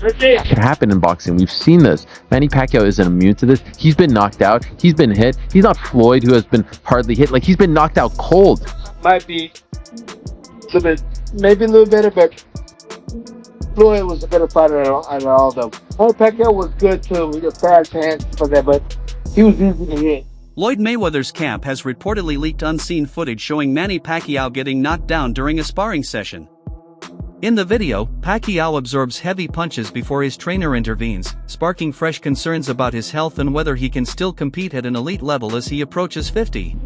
That can happen in boxing. We've seen this. Manny Pacquiao isn't immune to this. He's been knocked out. He's been hit. He's not Floyd, who has been hardly hit. Like, he's been knocked out cold. Might be a little bit, maybe a little better, but Floyd was a better fighter out of all of them. Manny Pacquiao was good too. He got fast hands for that, but he was easy to hit. Floyd Mayweather's camp has reportedly leaked unseen footage showing Manny Pacquiao getting knocked down during a sparring session. In the video, Pacquiao absorbs heavy punches before his trainer intervenes, sparking fresh concerns about his health and whether he can still compete at an elite level as he approaches 50.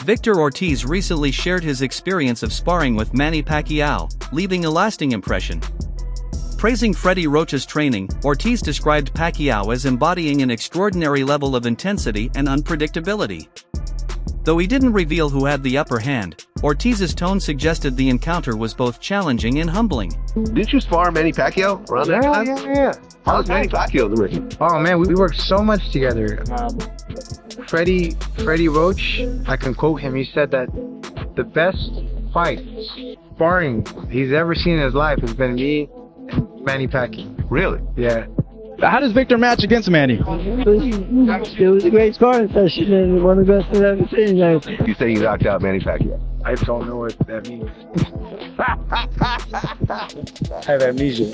Victor Ortiz recently shared his experience of sparring with Manny Pacquiao, leaving a lasting impression. Praising Freddie Roach's training, Ortiz described Pacquiao as embodying an extraordinary level of intensity and unpredictability. Though he didn't reveal who had the upper hand, Ortiz's tone suggested the encounter was both challenging and humbling. Didn't you spar Manny Pacquiao around that time? Yeah. How's Manny Pacquiao in the ring? Oh man, we worked so much together. Freddie Roach, I can quote him, he said that the best fight, sparring he's ever seen in his life has been me and Manny Pacquiao. Really? Yeah. How does Victor match against Manny? It was a great sparring session and one of the best I've ever seen. You say you knocked out Manny Pacquiao. I don't know what that means. I have amnesia.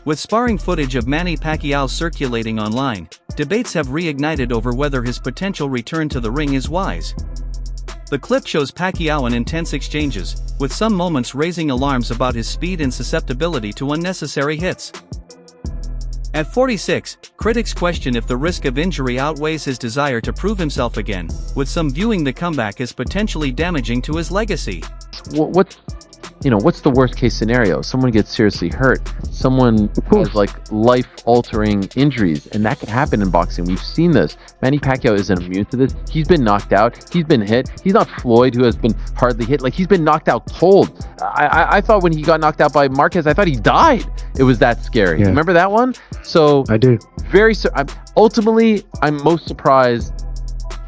With sparring footage of Manny Pacquiao circulating online, debates have reignited over whether his potential return to the ring is wise. The clip shows Pacquiao in intense exchanges, with some moments raising alarms about his speed and susceptibility to unnecessary hits. At 46, critics question if the risk of injury outweighs his desire to prove himself again, with some viewing the comeback as potentially damaging to his legacy. What's the worst case scenario? Someone gets seriously hurt. Someone has like life-altering injuries, and that can happen in boxing. We've seen this. Manny Pacquiao isn't immune to this. He's been knocked out. He's been hit. He's not Floyd, who has been hardly hit. Like, he's been knocked out cold. I thought when he got knocked out by Marquez, I thought he died. It was that scary. Yeah. Remember that one? So I do. Ultimately, I'm most surprised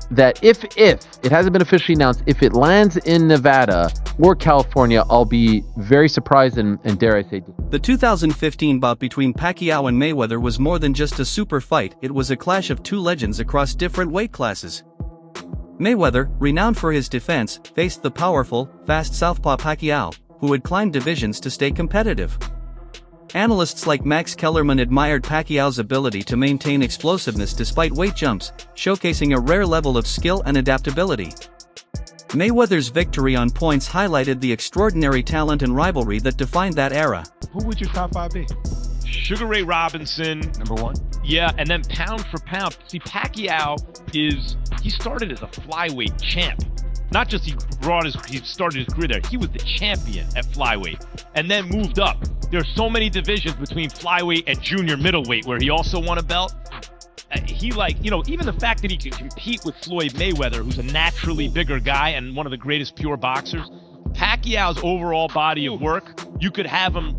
that if it hasn't been officially announced, if it lands in Nevada or California, I'll be very surprised and dare I say. The 2015 bout between Pacquiao and Mayweather was more than just a super fight, it was a clash of two legends across different weight classes. Mayweather, renowned for his defense, faced the powerful, fast southpaw Pacquiao, who had climbed divisions to stay competitive. Analysts like Max Kellerman admired Pacquiao's ability to maintain explosiveness despite weight jumps, showcasing a rare level of skill and adaptability. Mayweather's victory on points highlighted the extraordinary talent and rivalry that defined that era. Who would your top five be? Sugar Ray Robinson, #1. yeah, and then pound for pound. See, Pacquiao he started as a flyweight champ. Not just he started his career there, he was the champion at flyweight, and then moved up. There are so many divisions between flyweight and junior middleweight where he also won a belt. Even the fact that he could compete with Floyd Mayweather, who's a naturally bigger guy and one of the greatest pure boxers. Pacquiao's overall body of work, you could have him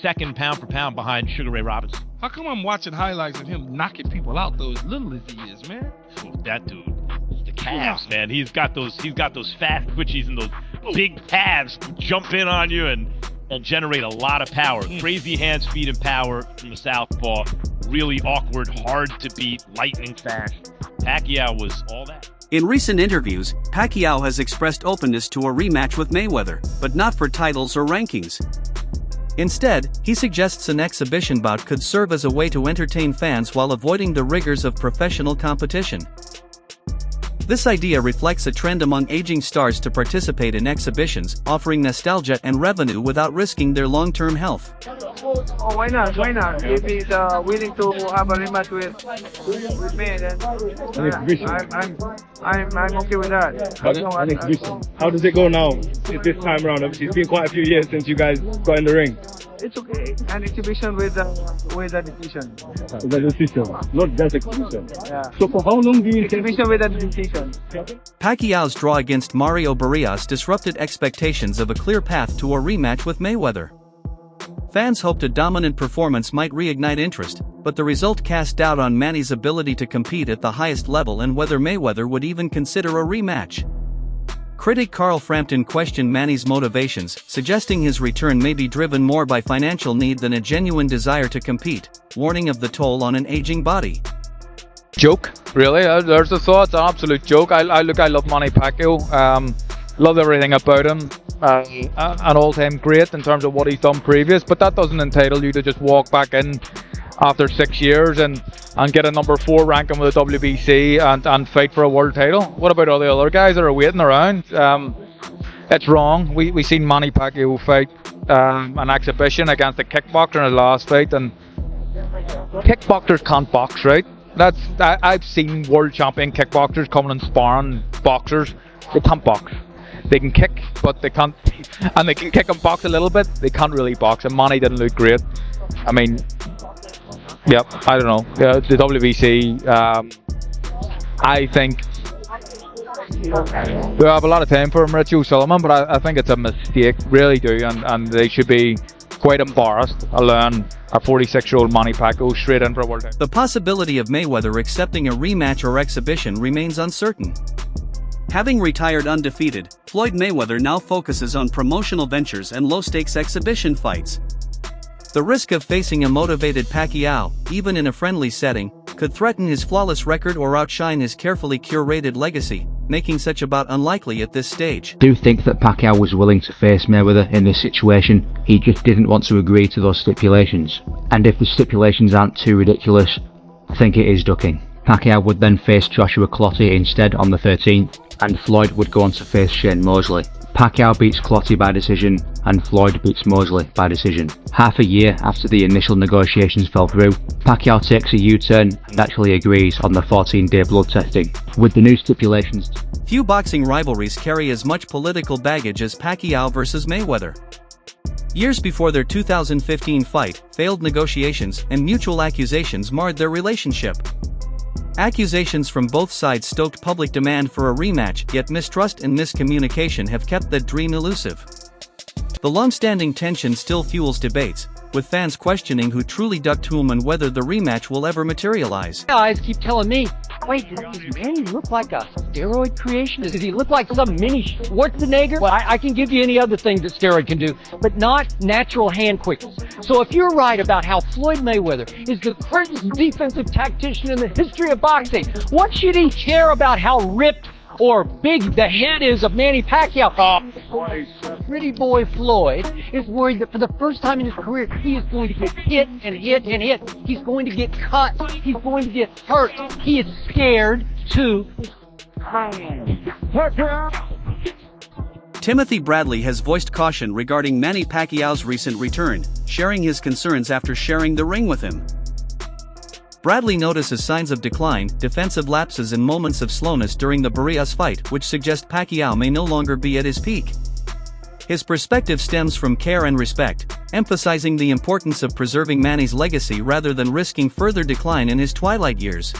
second pound for pound behind Sugar Ray Robinson. How come I'm watching highlights of him knocking people out though as little as he is, man? Oh, that dude, the calves, man. He's got those fast twitchies and those big calves to jump in on you and generate a lot of power. Crazy hand speed and power from the southpaw. Really awkward, hard to beat, lightning fast. Pacquiao was all that. In recent interviews, Pacquiao has expressed openness to a rematch with Mayweather, but not for titles or rankings. Instead, he suggests an exhibition bout could serve as a way to entertain fans while avoiding the rigors of professional competition. This idea reflects a trend among aging stars to participate in exhibitions, offering nostalgia and revenue without risking their long-term health. Oh, why not? If he's willing to have a rematch with me, then I'm okay with that. How does it go now this time around? Obviously, it's been quite a few years since you guys got in the ring. It's okay. An exhibition with a decision. The decision, not just exhibition. Yeah. So for how long do you think? Exhibition with a decision. Pacquiao's draw against Mario Barrios disrupted expectations of a clear path to a rematch with Mayweather. Fans hoped a dominant performance might reignite interest, but the result cast doubt on Manny's ability to compete at the highest level and whether Mayweather would even consider a rematch. Critic Carl Frampton questioned Manny's motivations, suggesting his return may be driven more by financial need than a genuine desire to compete, warning of the toll on an aging body. Joke, really. There's the thought. It's an absolute joke. I love Manny Pacquiao. Love everything about him. An all-time great in terms of what he's done previous, but that doesn't entitle you to just walk back in after 6 years and get a number 4 ranking with the WBC and fight for a world title. What about all the other guys that are waiting around? It's wrong. We seen Manny Pacquiao fight an exhibition against a kickboxer in his last fight, and kickboxers can't box, right? I've seen world champion kickboxers coming and sparring boxers. They can't box. They can kick, but they can't, and they can kick and box a little bit. They can't really box, and Manny didn't look great. I mean, yep, I don't know. The WBC, I think we have a lot of time for him, Richie O'Sullivan, but I think it's a mistake, really do, and they should be quite embarrassed allowing a 46-year-old Manny Pacquiao straight in for a world title. The possibility of Mayweather accepting a rematch or exhibition remains uncertain. Having retired undefeated, Floyd Mayweather now focuses on promotional ventures and low-stakes exhibition fights. The risk of facing a motivated Pacquiao, even in a friendly setting, could threaten his flawless record or outshine his carefully curated legacy, making such a bout unlikely at this stage. I do think that Pacquiao was willing to face Mayweather in this situation. He just didn't want to agree to those stipulations. And if the stipulations aren't too ridiculous, I think it is ducking. Pacquiao would then face Joshua Clottey instead on the 13th, and Floyd would go on to face Shane Mosley. Pacquiao beats Clottey by decision, and Floyd beats Mosley by decision. Half a year after the initial negotiations fell through, Pacquiao takes a U-turn and actually agrees on the 14-day blood testing. With the new stipulations, few boxing rivalries carry as much political baggage as Pacquiao versus Mayweather. Years before their 2015 fight, failed negotiations and mutual accusations marred their relationship. Accusations from both sides stoked public demand for a rematch, yet mistrust and miscommunication have kept that dream elusive. The long-standing tension still fuels debates, with fans questioning who truly ducked whom and whether the rematch will ever materialize. Guys keep telling me, wait, does Manny look like a steroid creation? Does he look like some mini Schwarzenegger? Well, I can give you any other thing that steroid can do, but not natural hand quickness. So if you're right about how Floyd Mayweather is the greatest defensive tactician in the history of boxing, what should he care about how ripped or big the head is of Manny Pacquiao? Pretty boy Floyd is worried that for the first time in his career, he is going to get hit and hit and hit. He's going to get cut. He's going to get hurt. He is scared to... Timothy Bradley has voiced caution regarding Manny Pacquiao's recent return, sharing his concerns after sharing the ring with him. Bradley notices signs of decline, defensive lapses and moments of slowness during the Barrios fight, which suggest Pacquiao may no longer be at his peak. His perspective stems from care and respect, emphasizing the importance of preserving Manny's legacy rather than risking further decline in his twilight years.